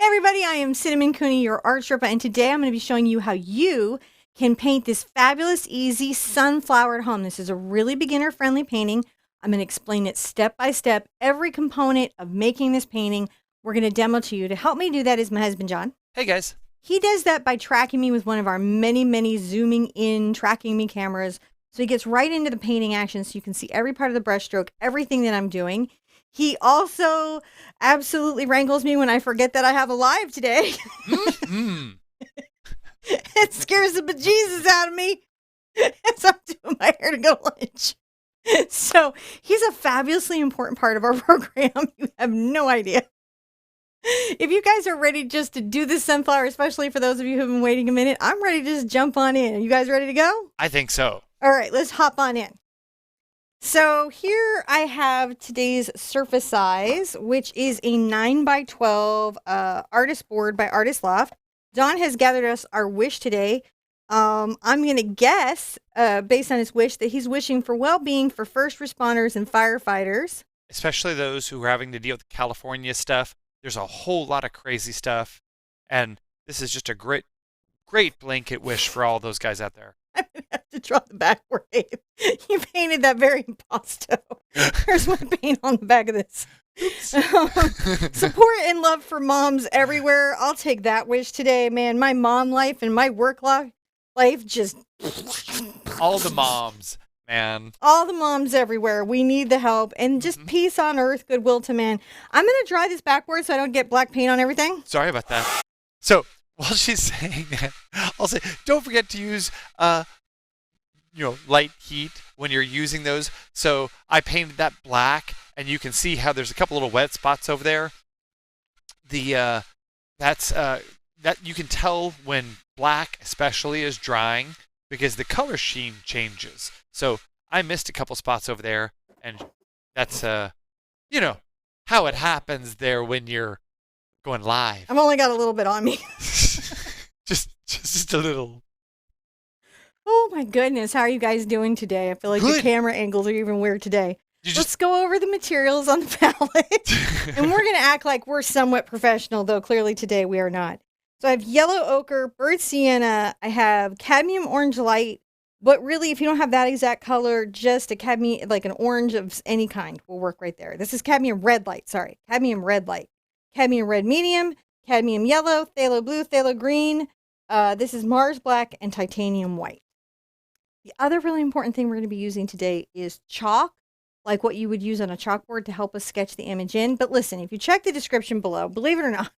everybody, I am Cinnamon Cooney, your Art Sherpa, and today I'm going to be showing you how you can paint this fabulous, easy sunflower at home. This is a really beginner-friendly painting. I'm going to explain it step by step, every component of making this painting. We're going to demo to you. To help me do that is my husband, John. Hey, guys. He does that by tracking me with one of our many zooming in, tracking me cameras. So he gets right into the painting action so you can see every part of the brushstroke, everything that I'm doing. He also absolutely wrangles me when I forget that I have a live today. It scares the bejesus out of me as I'm doing my hair to go to lunch. So he's a fabulously important part of our program. You have no idea. If you guys are ready just to do this sunflower, especially for those of you who have been waiting a minute, I'm ready to just jump on in. Are you guys ready to go? I think so. All right, let's hop on in. So here I have today's surface size, which is a 9x12 artist board by Artist Loft. Don has gathered us our wish today. I'm going to guess, based on his wish, that he's wishing for well-being for first responders and firefighters. Especially those who are having to deal with California stuff. There's a whole lot of crazy stuff. And this is just a great blanket wish for all those guys out there. I'm going to have to draw the back wave. You painted that very impasto. There's my paint on the back of this. Support and love for moms everywhere. I'll take that wish today, man. My mom life and my work life just... All the moms, man. All the moms everywhere. We need the help. And just peace on earth, goodwill to man. I'm going to dry this backwards so I don't get black paint on everything. Sorry about that. So, while she's saying that, I'll say, don't forget to use, light heat when you're using those. So I painted that black, and you can see how there's a couple little wet spots over there. That you can tell when black, especially, is drying because the color sheen changes. So I missed a couple spots over there, and that's how it happens there when you're going live. I've only got a little bit on me. just a little. Oh my goodness, how are you guys doing today? I feel like the camera angles are even weird today. Let's go over the materials on the palette. And we're going to act like we're somewhat professional, though clearly today we are not. So I have yellow ochre, burnt sienna, I have cadmium orange light, but really if you don't have that exact color, just a cadmium, like an orange of any kind will work right there. This is cadmium red light, cadmium red light. Cadmium red medium, cadmium yellow, phthalo blue, phthalo green. This is Mars black and titanium white. The other really important thing we're going to be using today is chalk, like what you would use on a chalkboard to help us sketch the image in. But listen, if you check the description below, believe it or not,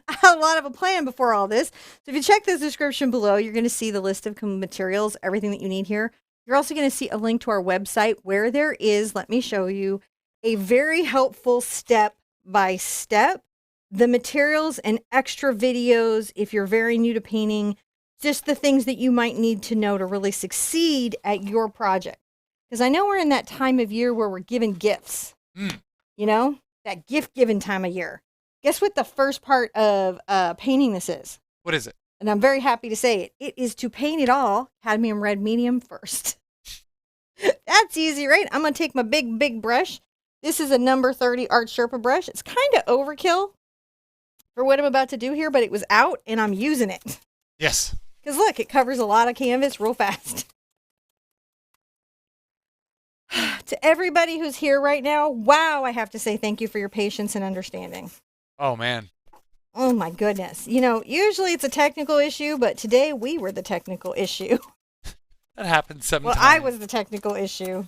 I had a lot of a plan before all this. So if you check the description below, you're going to see the list of materials, everything that you need here. You're also going to see a link to our website where there is, let me show you, a very helpful step by step, the materials and extra videos if you're very new to painting, just the things that you might need to know to really succeed at your project. Because I know we're in that time of year where we're giving gifts, that gift-giving time of year. Guess what the first part of painting this is? What is it? And I'm very happy to say it. It is to paint it all cadmium red medium first. That's easy, right? I'm going to take my big brush. This is a number 30 Art Sherpa brush. It's kind of overkill for what I'm about to do here, but it was out and I'm using it. Yes. Because look, it covers a lot of canvas real fast. To everybody who's here right now, wow, I have to say thank you for your patience and understanding. Oh, man. Oh, my goodness. Usually it's a technical issue, but today we were the technical issue. That happens sometimes. Well, I was the technical issue.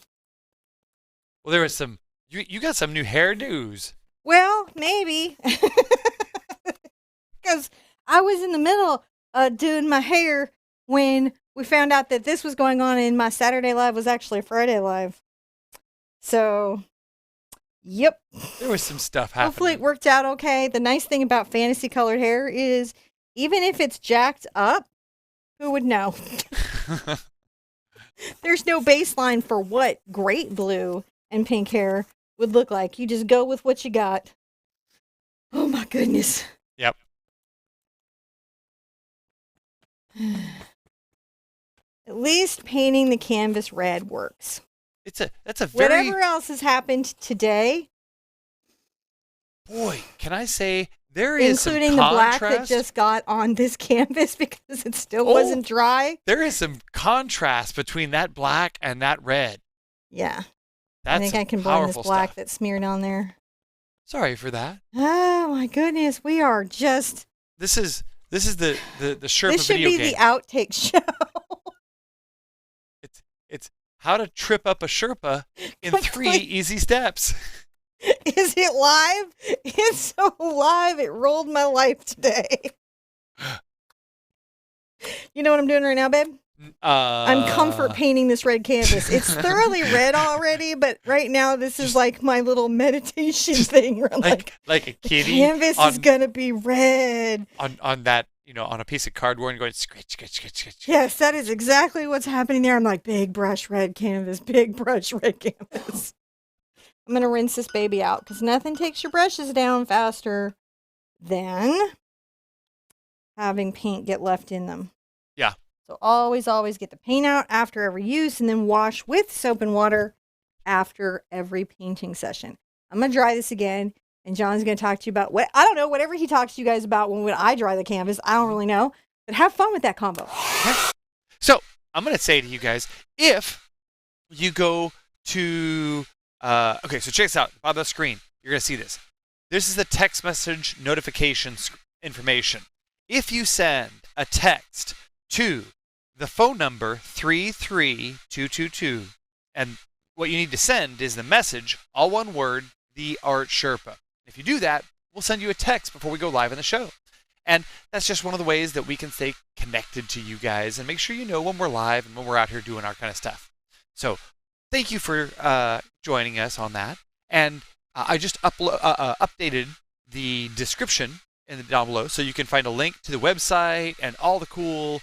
Well, there was some... You got some new hairdos. Well, maybe. Because I was in the middle of doing my hair when we found out that this was going on and my Saturday live was actually a Friday live. So, yep. There was some stuff happening. Hopefully it worked out okay. The nice thing about fantasy colored hair is even if it's jacked up, who would know? There's no baseline for what great blue and pink hair would look like. You just go with what you got. Oh my goodness. Yep. At least painting the canvas red works. That's a very... Whatever else has happened today. Boy, can I say There is including some the black that contrast. just got on this canvas because it still wasn't dry. There is some contrast between that black and that red. Yeah. That's I think I can blend this powerful black stuff. that's smeared on there. Sorry for that. Oh my goodness, we are just. This is the Sherpa This should video be game. the outtake show. It's how to trip up a Sherpa in 3 easy steps. Is it live? It's so live. It rolled my life today. You know what I'm doing right now, babe? I'm comfort painting this red canvas. It's thoroughly red already, but right now this is like my little meditation thing. Where I'm like a kitty. The canvas is gonna be red. On that, on a piece of cardboard and going scratch, scratch, scratch, scratch. Yes, that is exactly what's happening there. I'm like, big brush red canvas, big brush red canvas. I'm gonna rinse this baby out because nothing takes your brushes down faster than having paint get left in them. Yeah. So always get the paint out after every use and then wash with soap and water after every painting session. I'm going to dry this again and John's going to talk to you about whatever he talks to you guys about when I dry the canvas. I don't really know, but have fun with that combo. So I'm going to say to you guys, if you go to, okay, so check this out. On the screen, you're going to see this. This is the text message notification information. If you send a text to the phone number 33222, and what you need to send is the message, all one word, the Art Sherpa. If you do that, we'll send you a text before we go live in the show. And that's just one of the ways that we can stay connected to you guys and make sure you know when we're live and when we're out here doing our kind of stuff. So thank you for joining us on that. And I just updated the description down below so you can find a link to the website and all the cool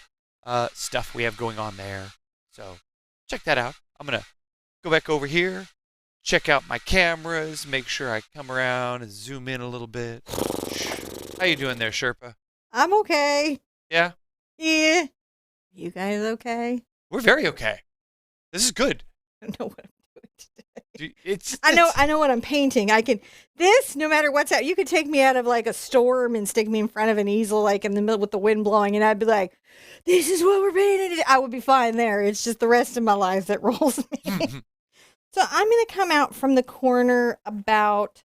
stuff we have going on there. So check that out. I'm going to go back over here, check out my cameras, make sure I come around and zoom in a little bit. How you doing there, Sherpa? I'm okay. Yeah? Yeah. You guys okay? We're very okay. This is good. I don't know what I'm doing today. I know what I'm painting. No matter what's out, you could take me out of like a storm and stick me in front of an easel, like in the middle with the wind blowing, and I'd be like, this is what we're painting. I would be fine there. It's just the rest of my life that rolls me. So I'm going to come out from the corner about,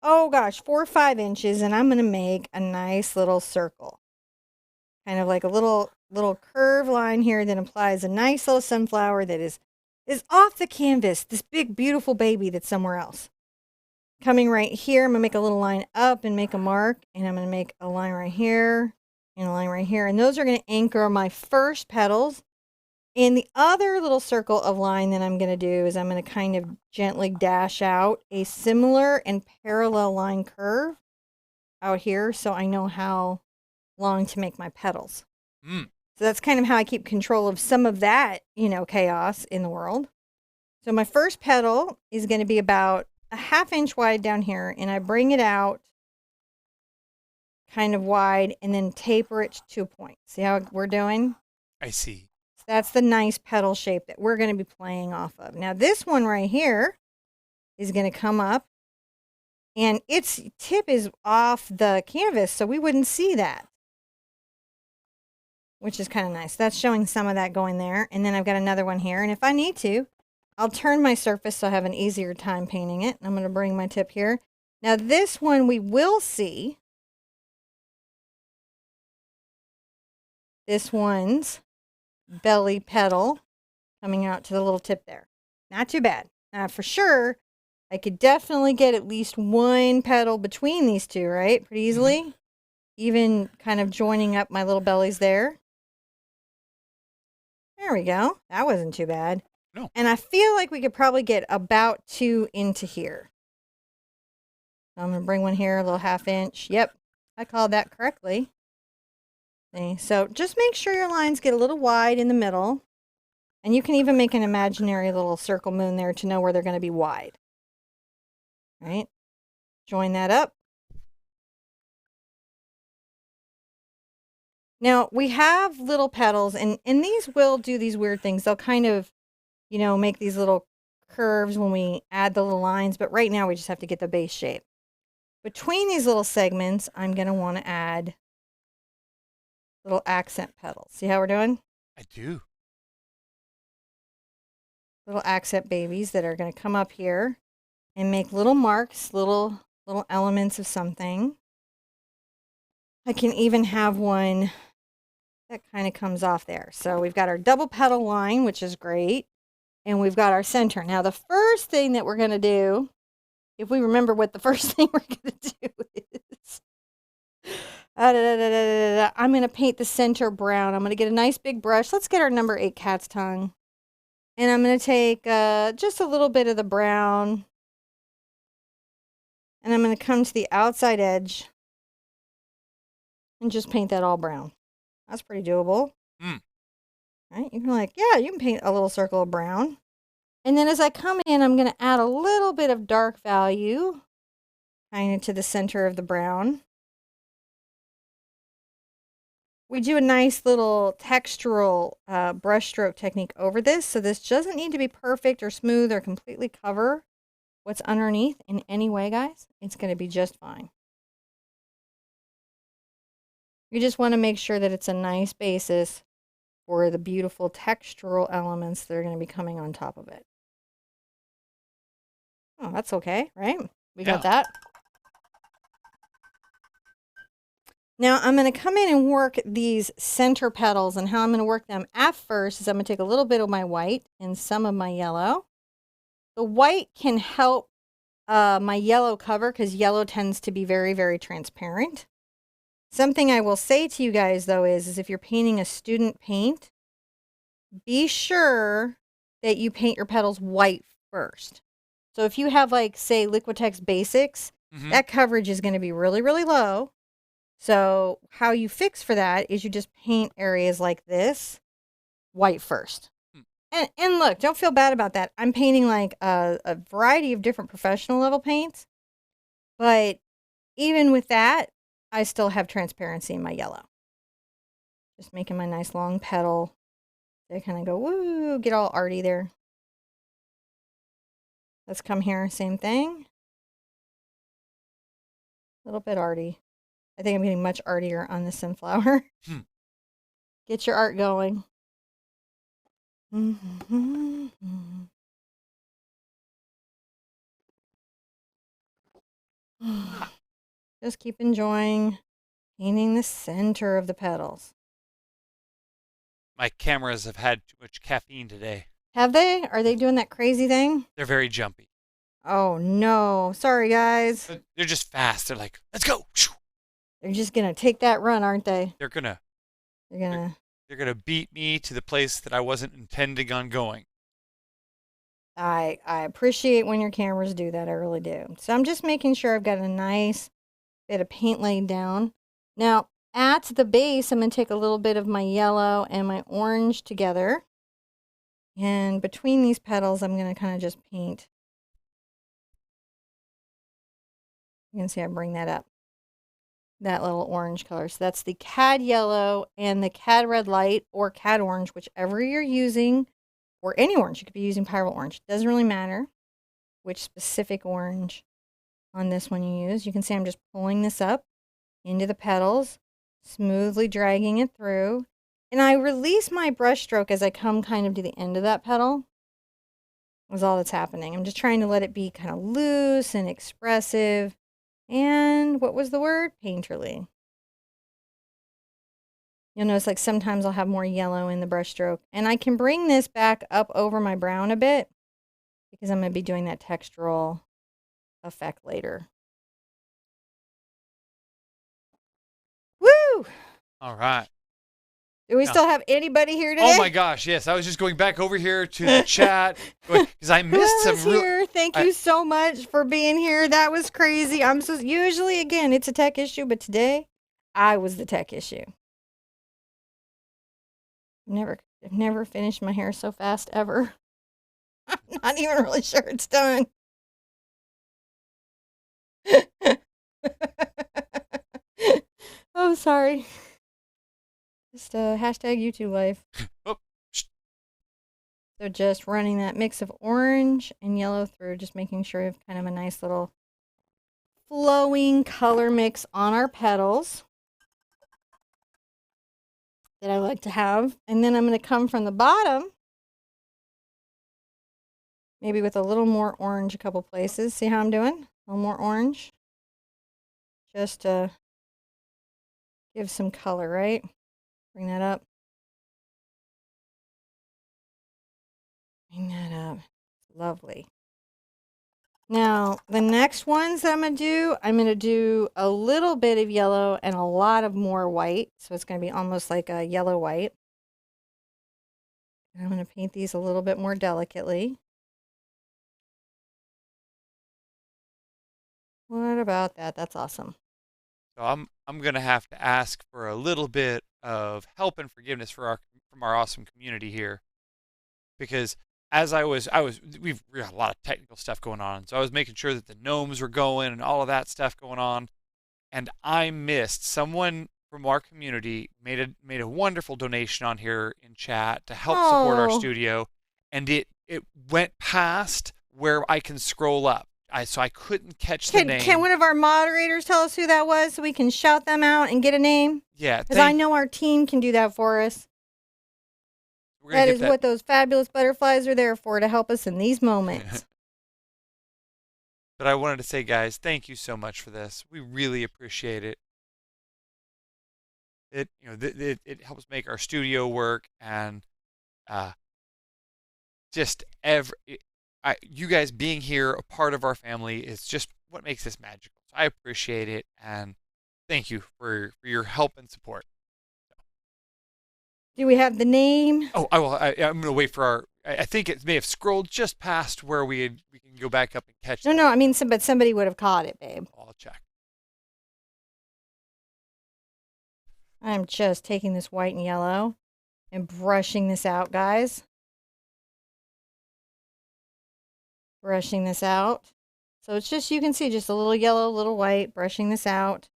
4 or 5 inches, and I'm going to make a nice little circle. Kind of like a little curve line here that implies a nice little sunflower that is off the canvas, this big, beautiful baby that's somewhere else. Coming right here, I'm going to make a little line up and make a mark, and I'm going to make a line right here and a line right here, and those are going to anchor my first petals. And the other little circle of line that I'm going to do is I'm going to kind of gently dash out a similar and parallel line curve out here so I know how long to make my petals. So that's kind of how I keep control of some of that, chaos in the world. So my first petal is going to be about a 1/2 inch wide down here, and I bring it out kind of wide and then taper it to 2 points. See how we're doing? I see. So that's the nice petal shape that we're going to be playing off of. Now this one right here is going to come up, and its tip is off the canvas, so we wouldn't see that, which is kind of nice. That's showing some of that going there. And then I've got another one here. And if I need to, I'll turn my surface so I have an easier time painting it. I'm going to bring my tip here. Now this one we will see. This one's belly petal coming out to the little tip there. Not too bad. Now for sure, I could definitely get at least one petal between these two, right? Pretty easily. Even kind of joining up my little bellies there. There we go. That wasn't too bad. No. And I feel like we could probably get about 2 into here. I'm going to bring one here, a little 1/2 inch. Yep, I called that correctly. See? So just make sure your lines get a little wide in the middle. And you can even make an imaginary little circle moon there to know where they're going to be wide. Right? Join that up. Now, we have little petals, and these will do these weird things. They'll kind of, make these little curves when we add the little lines, but right now we just have to get the base shape. between these little segments, I'm going to want to add little accent petals. See how we're doing? I do. Little accent babies that are going to come up here and make little marks, little elements of something. I can even have one that kind of comes off there. So we've got our double petal line, which is great. And we've got our center. Now, the first thing that we're going to do, if we remember what the first thing we're going to do is, I'm going to paint the center brown. I'm going to get a nice big brush. Let's get our number 8 cat's tongue. And I'm going to take just a little bit of the brown. And I'm going to come to the outside edge and just paint that all brown. That's pretty doable. Right? You can you can paint a little circle of brown. And then as I come in, I'm going to add a little bit of dark value kind of to the center of the brown. We do a nice little textural brush stroke technique over this. So this doesn't need to be perfect or smooth or completely cover what's underneath in any way, guys. It's going to be just fine. You just want to make sure that it's a nice basis for the beautiful textural elements that are going to be coming on top of it. Oh, that's okay, right? We got that. Now I'm going to come in and work these center petals, and how I'm going to work them at first is I'm going to take a little bit of my white and some of my yellow. The white can help my yellow cover because yellow tends to be very, very transparent. Something I will say to you guys, though, is if you're painting a student paint, be sure that you paint your petals white first. So if you have, like, say, Liquitex Basics, that coverage is going to be really, really low. So how you fix for that is you just paint areas like this white first. And look, don't feel bad about that. I'm painting, like, a variety of different professional level paints. But even with that, I still have transparency in my yellow. Just making my nice long petal. They kind of go, woo, get all arty there. Let's come here, same thing. A little bit arty. I think I'm getting much artier on the sunflower. Get your art going. Just keep enjoying painting the center of the petals. My cameras have had too much caffeine today. Have they? Are they doing that crazy thing? They're very jumpy. Oh, no. Sorry, guys. They're just fast. They're like, let's go. They're just going to take that run, aren't they? They're gonna beat me to the place that I wasn't intending on going. I appreciate when your cameras do that. I really do. So I'm just making sure I've got a nice bit of paint laid down. Now, at the base, I'm going to take a little bit of my yellow and my orange together. And between these petals, I'm going to kind of just paint. You can see I bring that up. That little orange color. So that's the cad yellow and the cad red light or cad orange, whichever you're using, or any orange. You could be using pyrrole orange. Doesn't really matter which specific orange on this one you use. You can see I'm just pulling this up into the petals, smoothly dragging it through. And I release my brush stroke as I come kind of to the end of that petal. That's all that's happening. I'm just trying to let it be kind of loose and expressive. And what was the word? Painterly. You'll notice like sometimes I'll have more yellow in the brush stroke. And I can bring this back up over my brown a bit because I'm going to be doing that textural effect later. Woo! All right. Do we still have anybody here today? Oh my gosh, yes. I was just going back over here to the chat because I missed some here. Thank you so much for being here. That was crazy. Usually again, it's a tech issue, but today I was the tech issue. I've never finished my hair so fast ever. I'm not even really sure it's done. Oh, sorry. Just hashtag YouTube life. Oh. So just running that mix of orange and yellow through, just making sure you have kind of a nice little flowing color mix on our petals that I like to have. And then I'm going to come from the bottom, maybe with a little more orange a couple places. See how I'm doing? A little more orange. Just to give some color, right? Bring that up. Bring that up. Lovely. Now, the next ones that I'm going to do a little bit of yellow and a lot of more white. So it's going to be almost like a yellow white. And I'm going to paint these a little bit more delicately. What about that? That's awesome. So I'm going to have to ask for a little bit of help and forgiveness from our awesome community here, because as we've got a lot of technical stuff going on. So I was making sure that the gnomes were going and all of that stuff going on. And I missed someone from our community made a wonderful donation on here in chat to help support our studio. And it went past where I can scroll up. So I couldn't catch the name. Can one of our moderators tell us who that was so we can shout them out and get a name? Yeah. Because I know our team can do that for us. That is what those fabulous butterflies are there for, to help us in these moments. But I wanted to say, guys, thank you so much for this. We really appreciate it. It helps make our studio work, and you guys being here, a part of our family, is just what makes this magical. So I appreciate it, and thank you for your help and support. Do we have the name? Oh, I'm going to wait for I think it may have scrolled just past where we can go back up and catch it. No, I mean, but somebody would have caught it, babe. I'll check. I'm just taking this white and yellow and brushing this out, guys. Brushing this out. So it's just, you can see just a little yellow, a little white, brushing this out.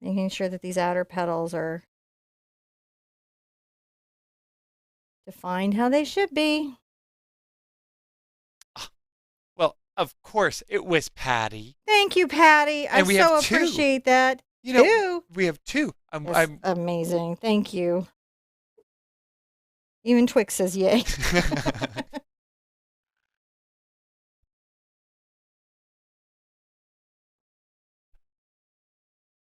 Making sure that these outer petals are defined how they should be. Well, of course, it was Patty. Thank you, Patty. I so appreciate that. Two? We have two. I'm amazing. Thank you. Even Twix says yay.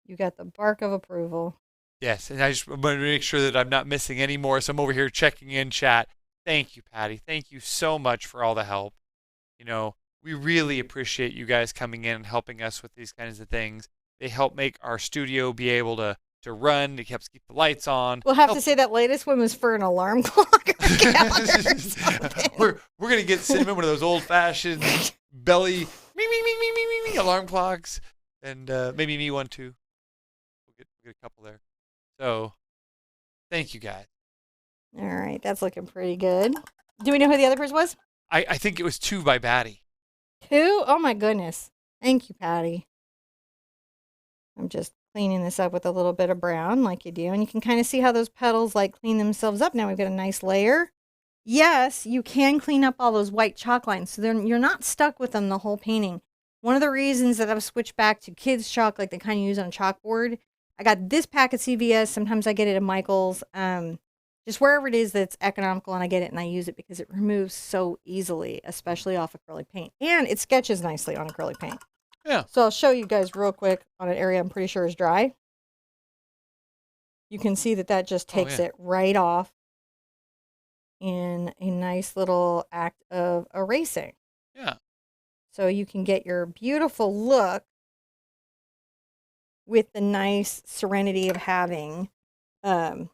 You got the bark of approval. Yes, and I just want to make sure that I'm not missing any more, so I'm over here checking in chat. Thank you, Patty. Thank you so much for all the help. We really appreciate you guys coming in and helping us with these kinds of things. They help make our studio be able to run. It helps keep the lights on. We'll have to say that latest one was for an alarm clock. We're going to get Cinnamon one of those old-fashioned belly alarm clocks, and maybe me one too. We'll get a couple there. So, thank you, guys. All right, that's looking pretty good. Do we know who the other person was? I think it was 2 by Patty. 2? Oh, my goodness. Thank you, Patty. I'm just cleaning this up with a little bit of brown like you do. And you can kind of see how those petals clean themselves up. Now we've got a nice layer. Yes, you can clean up all those white chalk lines. So then you're not stuck with them the whole painting. One of the reasons that I've switched back to kids chalk like they kind of use on a chalkboard, I got this pack at CVS. Sometimes I get it at Michael's. Just wherever it is that's economical, and I get it and I use it because it removes so easily, especially off acrylic paint. And it sketches nicely on acrylic paint. Yeah. So I'll show you guys real quick on an area I'm pretty sure is dry. You can see that just takes it right off in a nice little act of erasing. Yeah. So you can get your beautiful look with the nice serenity of having the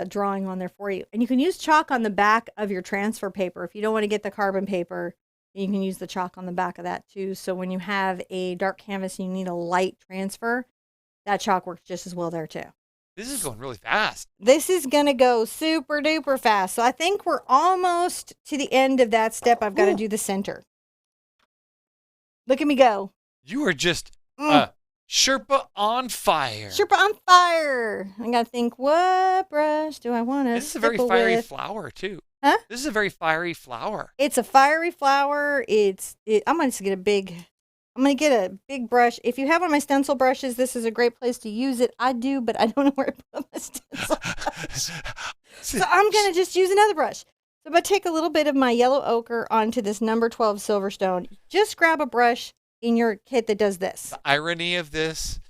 drawing on there for you. And you can use chalk on the back of your transfer paper. If you don't want to get the carbon paper, you can use the chalk on the back of that too. So when you have a dark canvas and you need a light transfer, that chalk works just as well there too. This is going really fast. This is going to go super duper fast. So I think we're almost to the end of that step. I've got to do the center. Look at me go. You are just Sherpa on fire. Sherpa on fire. I got to think, what brush do I want to This is a very fiery flower too. Huh? This is a very fiery flower. It's a fiery flower. I'm going to get a big brush. If you have one of my stencil brushes, this is a great place to use it. I do, but I don't know where to put my stencil brush. So I'm going to just use another brush. So I'm going to take a little bit of my yellow ochre onto this number 12 silverstone. Just grab a brush in your kit that does this. The irony of this,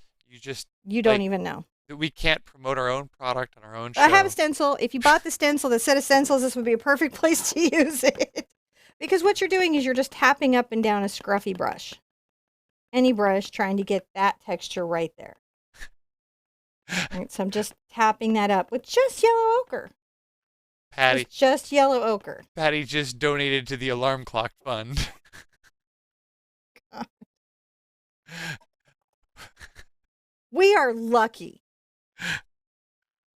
you don't even know. We can't promote our own product on our own show. I have a stencil. If you bought the stencil, the set of stencils, this would be a perfect place to use it. Because what you're doing is you're just tapping up and down a scruffy brush. Any brush, trying to get that texture right there. Right, so I'm just tapping that up with just yellow ochre. Patty. Just yellow ochre. Patty just donated to the alarm clock fund. We are lucky.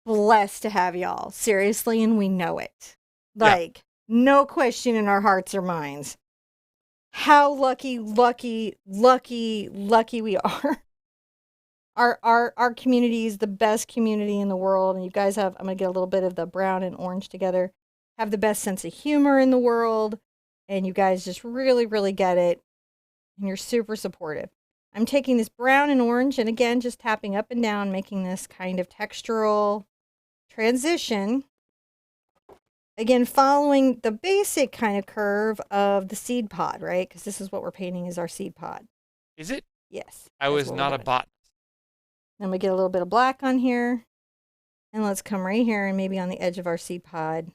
Blessed to have y'all. Seriously, and we know it. Like, no question in our hearts or minds. How lucky we are. Our community is the best community in the world, and you guys have, I'm going to get a little bit of the brown and orange together, have the best sense of humor in the world, and you guys just really, really get it, and you're super supportive. I'm taking this brown and orange, and again, just tapping up and down, making this kind of textural transition. Again, following the basic kind of curve of the seed pod, right? Because this is what we're painting is our seed pod. Is it? Yes. I was not a botanist. Then we get a little bit of black on here. And let's come right here and maybe on the edge of our seed pod.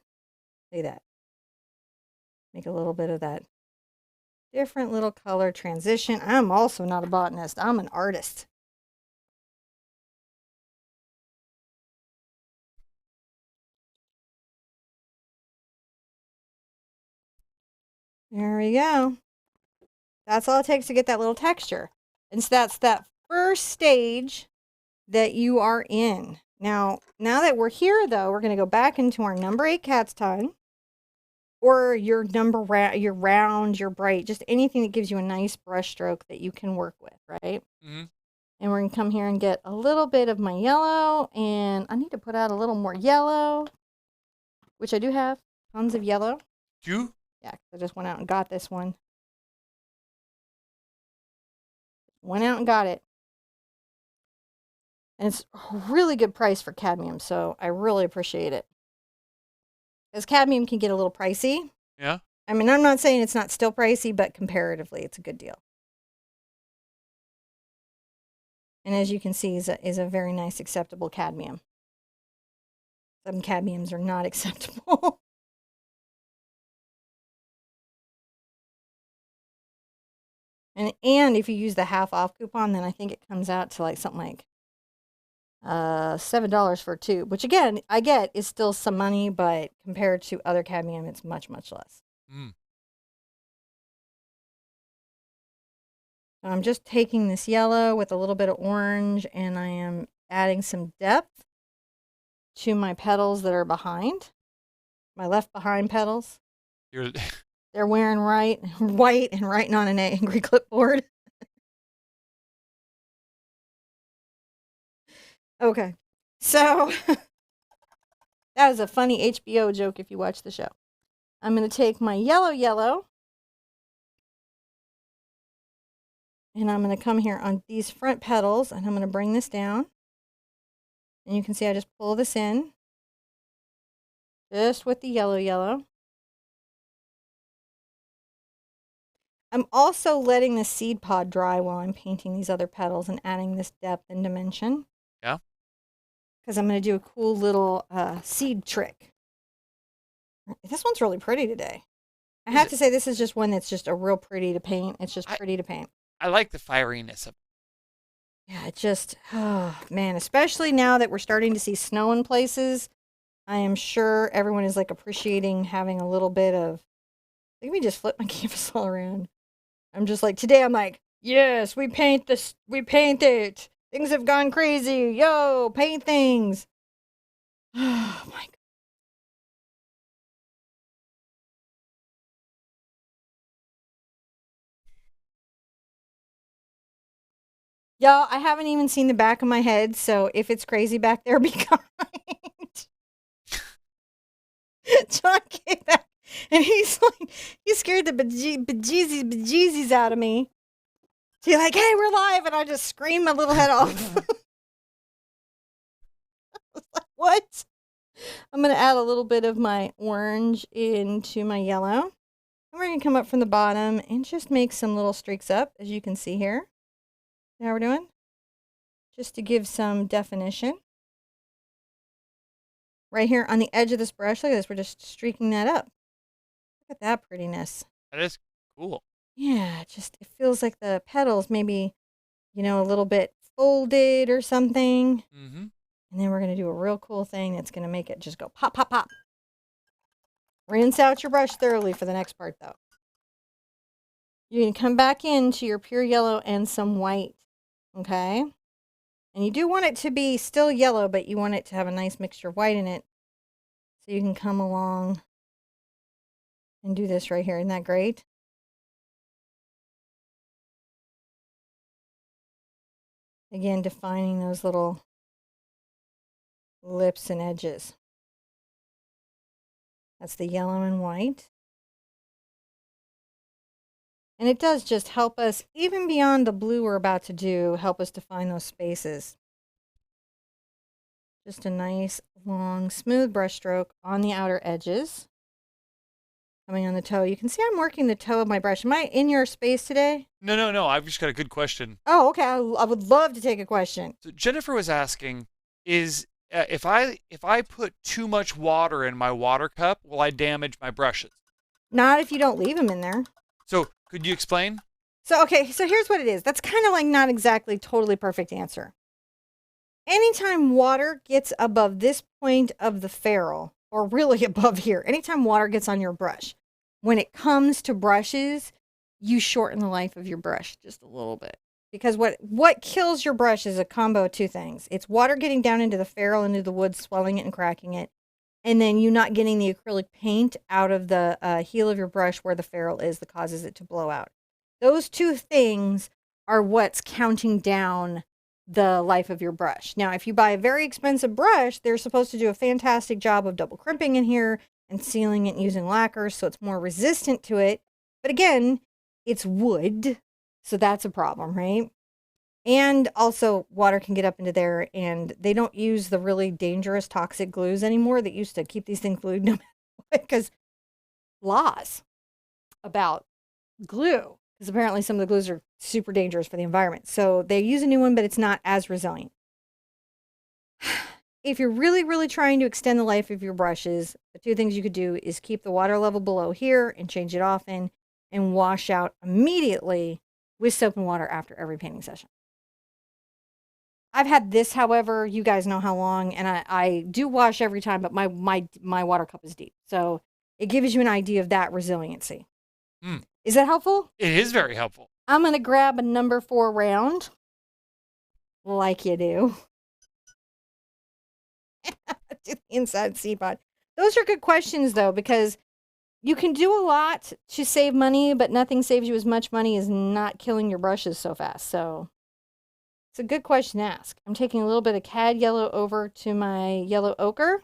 See that. Make a little bit of that different little color transition. I'm also not a botanist. I'm an artist. There we go. That's all it takes to get that little texture. And so that's that first stage that you are in. Now that we're here, though, we're going to go back into our number 8 cat's tongue. Or your your round, your bright, just anything that gives you a nice brush stroke that you can work with, right? Mm-hmm. And we're going to come here and get a little bit of my yellow. And I need to put out a little more yellow, which I do have tons of yellow. You? Yeah, I just went out and got this one. Went out and got it. And it's a really good price for cadmium, so I really appreciate it. Because cadmium can get a little pricey. Yeah. I mean, I'm not saying it's not still pricey, but comparatively, it's a good deal. And as you can see, is a very nice, acceptable cadmium. Some cadmiums are not acceptable. And if you use the half off coupon, then I think it comes out to like something like $7 for a tube, which again, I get is still some money, but compared to other cadmium, it's much, much less. Mm. I'm just taking this yellow with a little bit of orange, and I am adding some depth to my petals that are behind, my left behind petals. They're wearing white and writing on an angry clipboard. Okay, so that was a funny HBO joke if you watch the show. I'm going to take my yellow, and I'm going to come here on these front petals, and I'm going to bring this down. And you can see I just pull this in, just with the yellow. I'm also letting the seed pod dry while I'm painting these other petals and adding this depth and dimension. Yeah. Because I'm going to do a cool little seed trick. This one's really pretty today. I have to say this is just one that's just a real pretty to paint. It's just pretty to paint. I like the fieriness of it. Yeah, it just, oh man, especially now that we're starting to see snow in places, I am sure everyone is like appreciating having a little bit of, let me just flip my canvas all around. I'm just like, today I'm like, yes, we paint this, we paint it. Things have gone crazy. Yo, paint things. Oh my God. Y'all, I haven't even seen the back of my head, so if it's crazy back there, be kind. John came back and he's like, he scared the bejeezies out of me. He's like, hey, we're live. And I just screamed my little head off. I was like, what? I'm going to add a little bit of my orange into my yellow. And we're going to come up from the bottom and just make some little streaks up, as you can see here. See how we're doing? Just to give some definition. Right here on the edge of this brush, look at this, we're just streaking that up. Look at that prettiness. That is cool. Yeah, it feels like the petals maybe, a little bit folded or something. Mm-hmm. And then we're going to do a real cool thing that's going to make it just go pop, pop, pop. Rinse out your brush thoroughly for the next part, though. You're going to come back into your pure yellow and some white, okay? And you do want it to be still yellow, but you want it to have a nice mixture of white in it. So you can come along and do this right here. Isn't that great? Again, defining those little lips and edges. That's the yellow and white. And it does just help us, even beyond the blue we're about to do, help us define those spaces. Just a nice, long, smooth brush stroke on the outer edges. Coming on the toe. You can see I'm working the toe of my brush. Am I in your space today? No. I've just got a good question. Oh, okay. I would love to take a question. So Jennifer was asking, is if I put too much water in my water cup, will I damage my brushes? Not if you don't leave them in there. So could you explain? So here's what it is. That's kind of like not exactly totally perfect answer. Anytime water gets above this point of the ferrule, or really above here, anytime water gets on your brush, when it comes to brushes, you shorten the life of your brush just a little bit. Because what kills your brush is a combo of two things. It's water getting down into the ferrule, into the wood, swelling it and cracking it. And then you not getting the acrylic paint out of the heel of your brush where the ferrule is that causes it to blow out. Those two things are what's counting down the life of your brush. Now, if you buy a very expensive brush, they're supposed to do a fantastic job of double crimping in here and sealing it using lacquer so it's more resistant to it. But again, it's wood, so that's a problem, right? And also, water can get up into there, and they don't use the really dangerous toxic glues anymore that used to keep these things glued, no matter what, because laws about glue, because apparently some of the glues are super dangerous for the environment. So they use a new one, but it's not as resilient. If you're really, really trying to extend the life of your brushes, the two things you could do is keep the water level below here and change it often, and wash out immediately with soap and water after every painting session. I've had this, however, you guys know how long, and I do wash every time, but my water cup is deep. So it gives you an idea of that resiliency. Is that helpful? It is very helpful. I'm going to grab a number 4 round, like you do. To the inside seed pod. Those are good questions, though, because you can do a lot to save money, but nothing saves you as much money as not killing your brushes so fast. So it's a good question to ask. I'm taking a little bit of cad yellow over to my yellow ochre.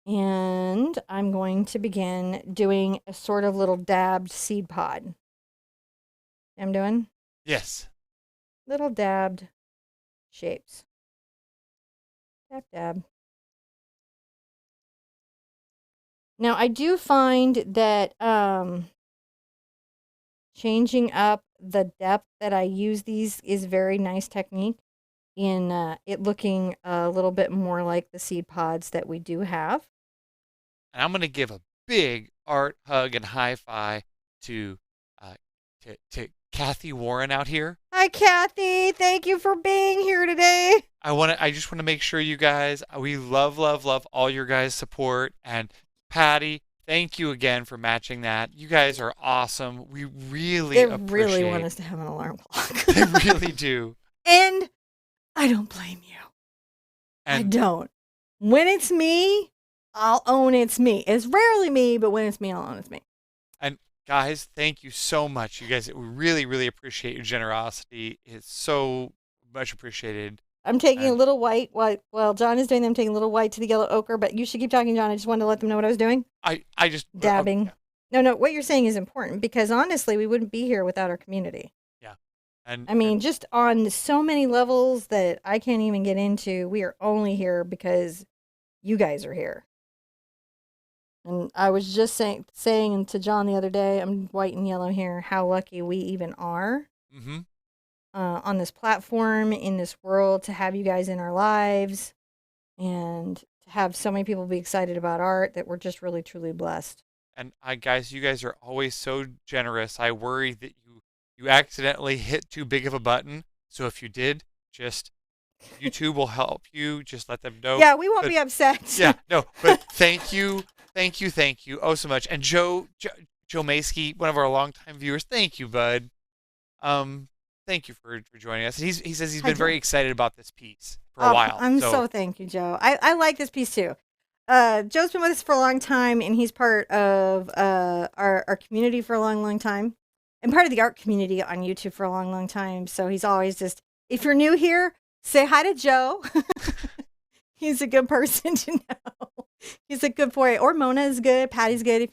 And I'm going to begin doing a sort of little dabbed seed pod. I'm doing? Yes. Little dabbed shapes. Dab, dab. Now, I do find that changing up the depth that I use these is very nice technique in it looking a little bit more like the seed pods that we do have. And I'm going to give a big art hug and high five to Kathy Warren out here. Hi, Kathy. Thank you for being here today. I just want to make sure you guys, we love all your guys' support. And Patty, thank you again for matching that. You guys are awesome. We really appreciate. They really want us to have an alarm clock. They really do. And I don't blame you. I don't. When it's me, I'll own it's me. It's rarely me, but when it's me, I'll own it's me. And guys, thank you so much. You guys, we really, really appreciate your generosity. It's so much appreciated. I'm taking a little white while John is doing them. I'm taking a little white to the yellow ochre, but you should keep talking, John. I just wanted to let them know what I was doing. I just dabbing. No, what you're saying is important because honestly, we wouldn't be here without our community. Yeah. And I mean, just on so many levels that I can't even get into, we are only here because you guys are here. And I was just saying to John the other day, I'm white and yellow here, how lucky we even are on this platform, in this world, to have you guys in our lives and to have so many people be excited about art, that we're just really, truly blessed. And guys, you guys are always so generous. I worry that you accidentally hit too big of a button. So if you did, just YouTube will help you. Just let them know. Yeah, we won't be upset. Yeah, no, but thank you oh so much. And Joe Maskey, one of our longtime viewers, thank you, bud. Thank you for joining us. And he says he's been very excited about this piece for a while. I'm so thank you, Joe. I like this piece too. Joe's been with us for a long time, and he's part of our community for a long, long time, and part of the art community on YouTube for a long, long time. So he's always just, if you're new here, say hi to Joe. He's a good person to know. He's a good boy. Or Mona is good. Patty's good.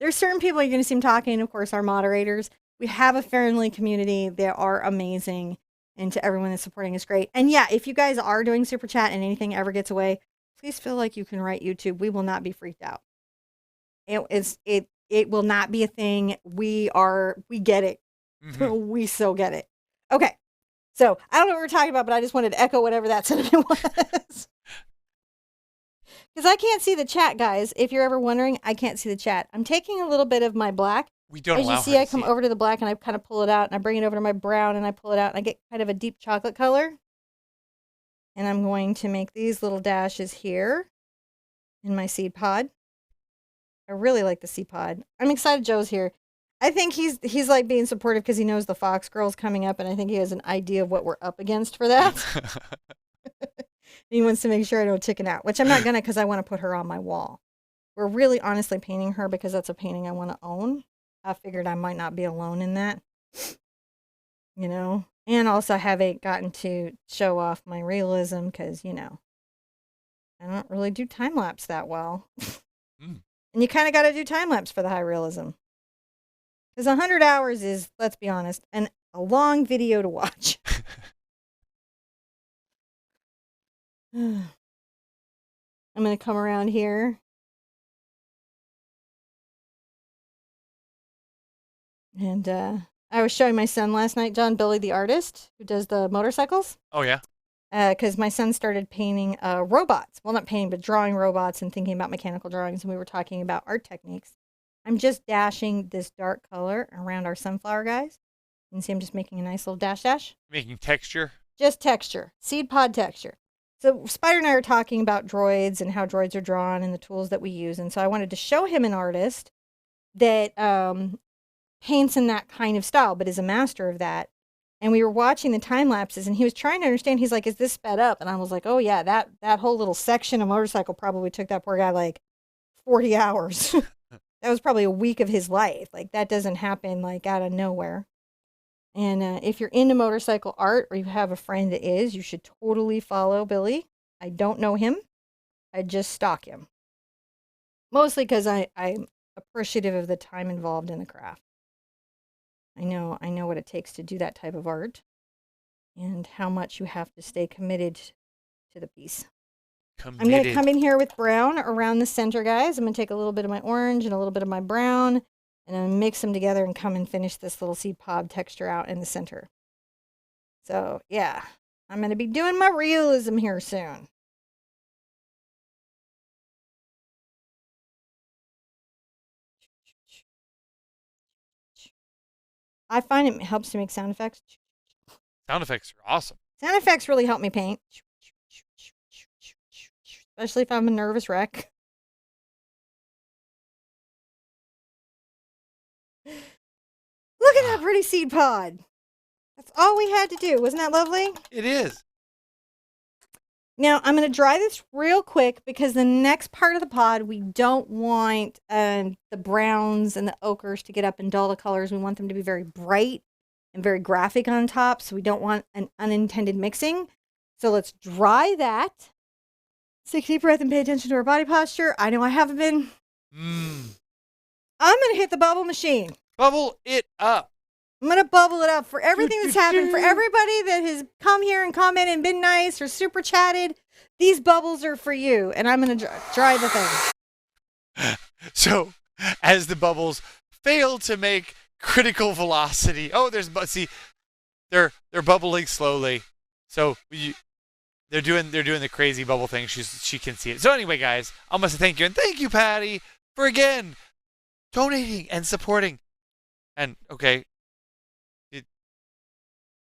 There's certain people you're going to see him talking. Of course, our moderators. We have a friendly community. They are amazing, and to everyone that's supporting is great. And yeah, if you guys are doing super chat and anything ever gets away, please feel like you can write YouTube. We will not be freaked out. It will not be a thing. We get it. Mm-hmm. We so get it. Okay. So I don't know what we're talking about, but I just wanted to echo whatever that sentiment was. Because I can't see the chat, guys. If you're ever wondering, I can't see the chat. I'm taking a little bit of my black. We don't As you see, I come over to the black and I kind of pull it out, and I bring it over to my brown and I pull it out, and I get kind of a deep chocolate color. And I'm going to make these little dashes here in my seed pod. I really like the seed pod. I'm excited Joe's here. I think he's like being supportive because he knows the Fox Girl's coming up, and I think he has an idea of what we're up against for that. He wants to make sure I don't chicken out, which I'm not gonna, because I want to put her on my wall. We're really honestly painting her because that's a painting I want to own. I figured I might not be alone in that, you know. And also I haven't gotten to show off my realism because, you know, I don't really do time lapse that well. And you kind of got to do time lapse for the high realism. Because 100 hours is, let's be honest, a long video to watch. I'm going to come around here. And I was showing my son last night, John Billy, the artist who does the motorcycles. Oh, yeah. Because my son started painting robots. Well, not painting, but drawing robots and thinking about mechanical drawings. And we were talking about art techniques. I'm just dashing this dark color around our sunflower guys. You can see I'm just making a nice little dash. Making texture? Just texture. Seed pod texture. So Spider and I are talking about droids and how droids are drawn and the tools that we use. And so I wanted to show him an artist that paints in that kind of style, but is a master of that. And we were watching the time lapses, and he was trying to understand. He's like, is this sped up? And I was like, oh yeah, that whole little section of motorcycle probably took that poor guy like 40 hours. That was probably a week of his life. Like, that doesn't happen like out of nowhere. And if you're into motorcycle art, or you have a friend that is, you should totally follow Billy. I don't know him. I just stalk him. Mostly because I'm appreciative of the time involved in the craft. I know what it takes to do that type of art, and how much you have to stay committed to the piece. I'm going to come in here with brown around the center, guys. I'm going to take a little bit of my orange and a little bit of my brown, and I'm going to mix them together and come and finish this little seed pod texture out in the center. So, yeah, I'm going to be doing my realism here soon. I find it helps to make sound effects. Sound effects are awesome. Sound effects really help me paint. Especially if I'm a nervous wreck. Look at that pretty seed pod. That's all we had to do. Wasn't that lovely? It is. Now, I'm going to dry this real quick because the next part of the pod, we don't want the browns and the ochres to get up and dull the colors. We want them to be very bright and very graphic on top, so we don't want an unintended mixing. So let's dry that. Take a deep breath and pay attention to our body posture. I know I haven't been. I'm going to hit the bubble machine. Bubble it up. I'm going to bubble it up for everything that's happened, for everybody that has come here and commented and been nice or super chatted. These bubbles are for you, and I'm going to dry the thing. So, as the bubbles fail to make critical velocity, they're bubbling slowly. So they're doing the crazy bubble thing. She can see it. So anyway, guys, I must say thank you, and thank you, Patty, for again donating and supporting. And okay.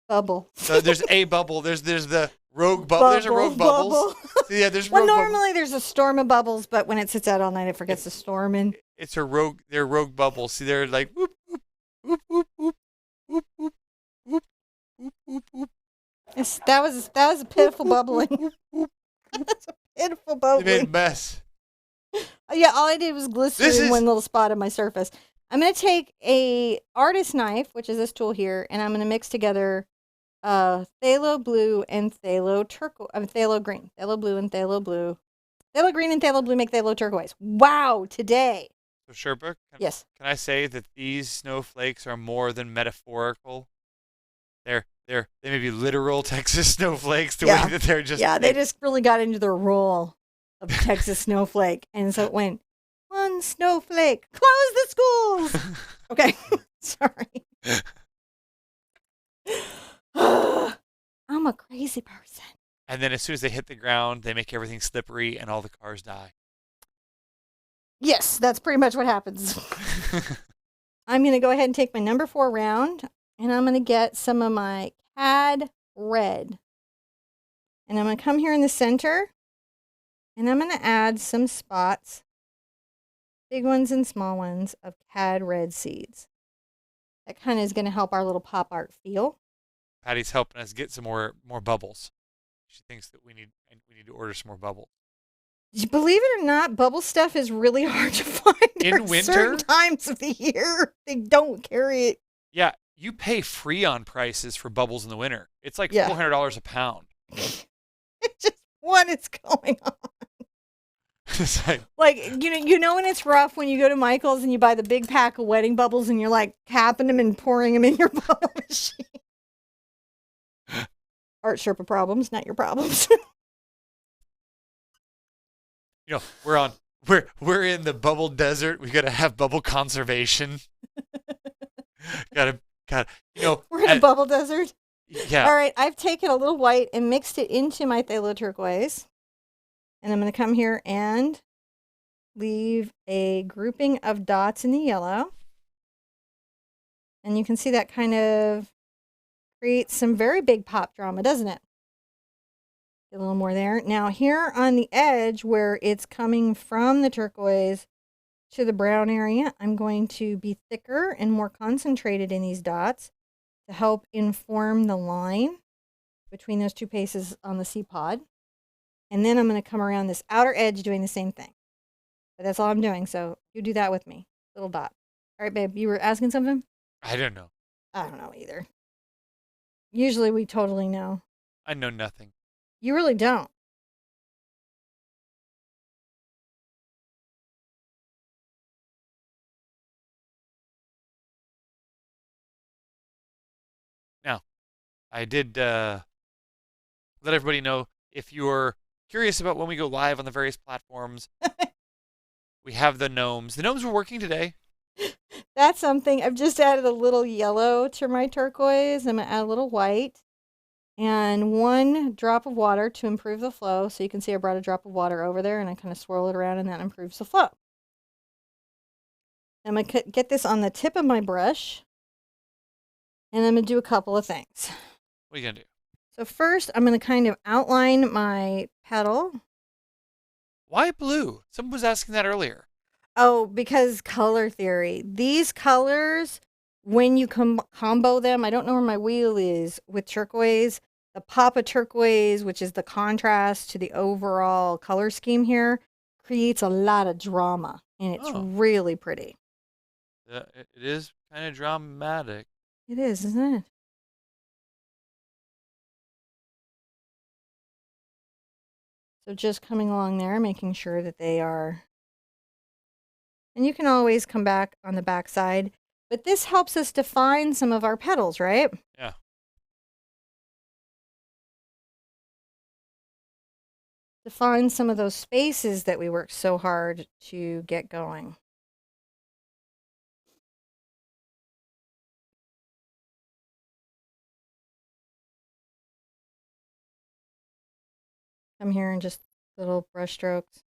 Bubble. So there's a bubble. There's the rogue bubble. There's a rogue bubbles. Yeah, there's rogue normally there's a storm of bubbles, but when it sits out all night, it forgets to storm in. It's a rogue. They're rogue bubbles. See, they're like whoop whoop whoop whoop whoop whoop whoop whoop whoop whoop whoop. Yes, that was a pitiful bubbling. That's a pitiful bubbling. They made a mess. Yeah, all I did was glycerin one little spot on my surface. I'm going to take a artist knife, which is this tool here, and I'm going to mix together phthalo blue and phthalo phthalo green. Phthalo blue and phthalo blue. Phthalo green and phthalo blue make phthalo turquoise. Wow, today. So Sherpa, yes. Can I say that these snowflakes are more than metaphorical? They may be literal Texas snowflakes. Way that they're just they just really got into their role of Texas snowflake, and so it went one snowflake, close the schools. Okay, sorry. I'm a crazy person. And then as soon as they hit the ground, they make everything slippery, and all the cars die. Yes, that's pretty much what happens. I'm going to go ahead and take my number 4 round, and I'm going to get some of my CAD red. And I'm going to come here in the center, and I'm going to add some spots, big ones and small ones, of CAD red seeds. That kind of is going to help our little pop art feel. Patty's helping us get some more bubbles. She thinks that we need to order some more bubbles. Believe it or not, bubble stuff is really hard to find. In winter? Certain times of the year, they don't carry it. Yeah, you pay Freon prices for bubbles in the winter. It's like $400 a pound. It's just what is going on. It's like you know when it's rough when you go to Michael's and you buy the big pack of wedding bubbles and you're like capping them and pouring them in your bubble machine. Art Sherpa problems, not your problems. We're in the bubble desert. We got to have bubble conservation. Got we're in a bubble desert. Yeah. All right, I've taken a little white and mixed it into my phthalo turquoise. And I'm going to come here and leave a grouping of dots in the yellow. And you can see that kind of creates some very big pop drama, doesn't it? Get a little more there. Now here on the edge where it's coming from the turquoise to the brown area, I'm going to be thicker and more concentrated in these dots to help inform the line between those two pieces on the seed pod. And then I'm going to come around this outer edge doing the same thing. But that's all I'm doing, so you do that with me. Little dot. All right, babe, you were asking something? I don't know. I don't know either. Usually we totally know. I know nothing. You really don't. Now, I did let everybody know, if you're curious about when we go live on the various platforms, we have the gnomes. The gnomes were working today. That's something. I've just added a little yellow to my turquoise. I'm going to add a little white and 1 drop of water to improve the flow. So you can see I brought a drop of water over there and I kind of swirl it around and that improves the flow. I'm going to get this on the tip of my brush and I'm going to do a couple of things. What are you going to do? So first, I'm going to kind of outline my petal. Why blue? Someone was asking that earlier. Oh, because color theory. These colors, when you combo them, I don't know where my wheel is, with turquoise, the pop of turquoise, which is the contrast to the overall color scheme here, creates a lot of drama, and it's really pretty. It is kind of dramatic. It is, isn't it? So just coming along there, making sure that they are, and you can always come back on the back side, but this helps us define some of our petals, right? Yeah. Define some of those spaces that we worked so hard to get going. Come here and just little brush strokes.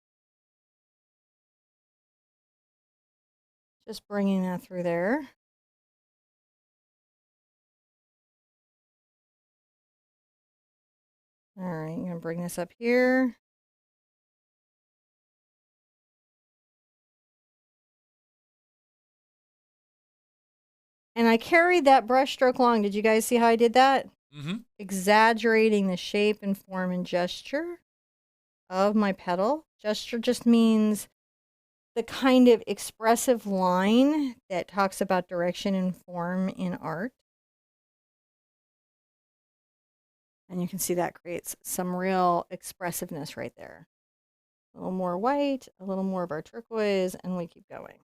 Just bringing that through there. All right, I'm going to bring this up here. And I carried that brush stroke long. Did you guys see how I did that? Mm-hmm. Exaggerating the shape and form and gesture of my petal. Gesture just means the kind of expressive line that talks about direction and form in art. And you can see that creates some real expressiveness right there. A little more white, a little more of our turquoise, and we keep going.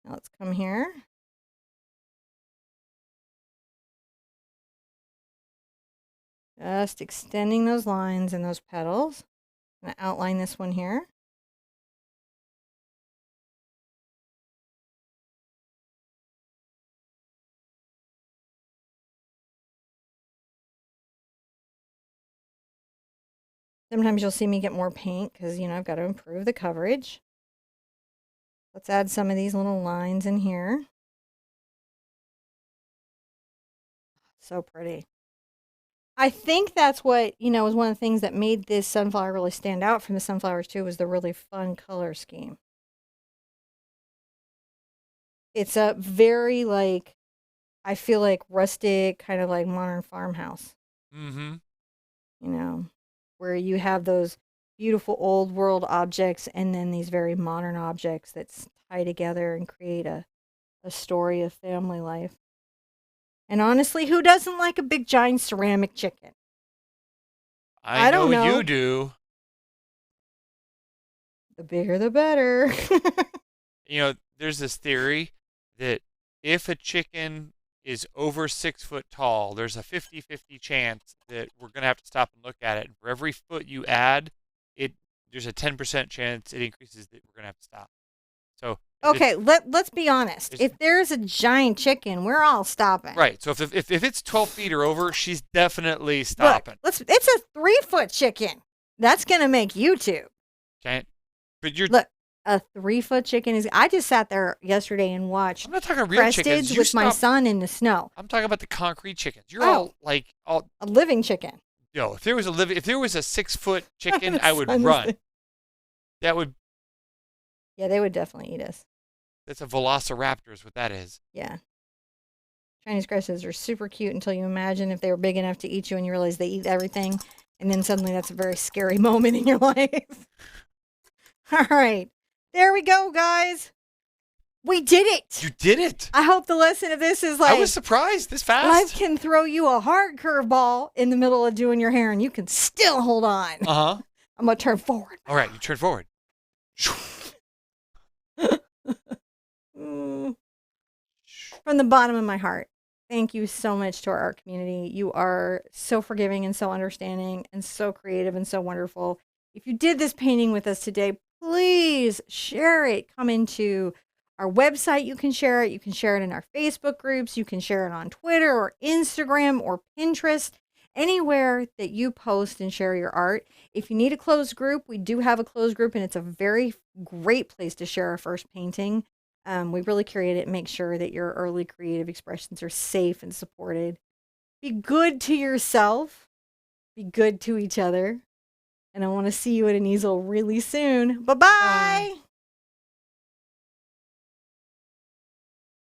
Now let's come here. Just extending those lines and those petals. I'm going to outline this one here. Sometimes you'll see me get more paint because, you know, I've got to improve the coverage. Let's add some of these little lines in here. So pretty. I think that's what, you know, was one of the things that made this sunflower really stand out from the sunflowers too, was the really fun color scheme. It's a very, like, I feel like rustic, kind of like modern farmhouse. Mm-hmm. You know, where you have those beautiful old world objects and then these very modern objects that tie together and create a story of family life. And honestly, who doesn't like a big giant ceramic chicken? I don't know. You do. The bigger the better. You know, there's this theory that if a chicken is over 6 foot tall, there's a 50-50 chance that we're going to have to stop and look at it. And for every foot you add, there's a 10% chance it increases that we're going to have to stop. So okay, let's be honest. If there's a giant chicken, we're all stopping. Right. So if it's 12 feet or over, she's definitely stopping. Look, it's a 3-foot chicken. That's going to make YouTube. Giant. But you're look. A 3-foot chicken is. I just sat there yesterday and watched. I'm not talking real chickens. With my son in the snow. I'm talking about the concrete chickens. You're all a living chicken. Yo, if there was a 6-foot chicken, I would run. That would. Yeah, they would definitely eat us. That's a velociraptor, is what that is. Yeah. Chinese cresses are super cute until you imagine if they were big enough to eat you and you realize they eat everything, and then suddenly that's a very scary moment in your life. All right. There we go, guys. We did it. You did it. I hope the lesson of this is like, I was surprised this fast. Life can throw you a hard curveball in the middle of doing your hair and you can still hold on. Uh-huh. I'm going to turn forward. All right, you turn forward. From the bottom of my heart, thank you so much to our art community. You are so forgiving and so understanding and so creative and so wonderful. If you did this painting with us today, please share it. Come into our website. You can share it. You can share it in our Facebook groups. You can share it on Twitter or Instagram or Pinterest, anywhere that you post and share your art. If you need a closed group, we do have a closed group, and it's a very great place to share our first painting. We really curate it and make sure that your early creative expressions are safe and supported. Be good to yourself. Be good to each other. And I want to see you at an easel really soon. Bye-bye.